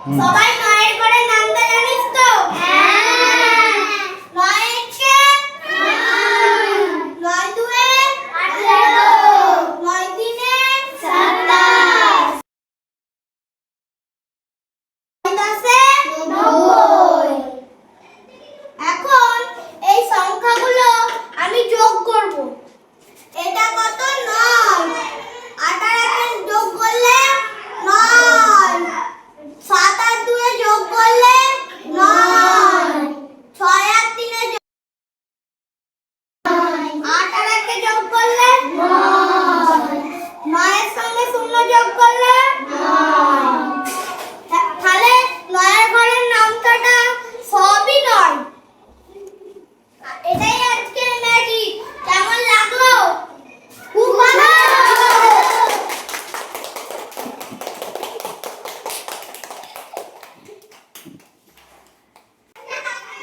সবাই নয়ের করে নামটা জানিস তো? হ্যাঁ। নয় একে নয় দুয়ে 18, নয় তিনে 27, নয় দশে 90। এখন এই সংখ্যাগুলো আমি যোগ করব। এটা কত? 9। 8 আর 1 যোগ করলে 9, 7 আর 2 যোগ করলে 9, 6 আর 3 যোগ 8 আর 1 যোগ করলে 9, 9 এর সঙ্গে 0 যোগ করলে 9। তাহলে 9 এর ঘরের নামটা সবই 9। এটাই আজকের ম্যাজিক। কেমন লাগলো? খুব ভালো।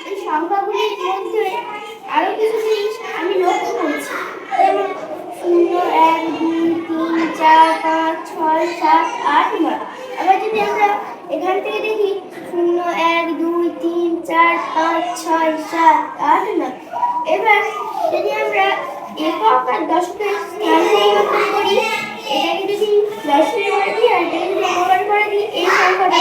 এই সংখ্যাগুলির মধ্যে আরো কিছু জিনিস আমি লক্ষ্য করছি, যেমন 0, 1, 2, 3, 4, 5, 6, 7, 8, 9। আবার যদি আমরা এখান থেকে দেখি 0, 1, 2, 3, 4, 5, 6, 7, 8, 9। এবার যদি আমরা একক আর দশকের স্থান পরিবর্তন করি, এটাকে যদি 10 দিয়ে করে দিই আর এটাকে যদি 11 করে দিই, এই সংখ্যাটা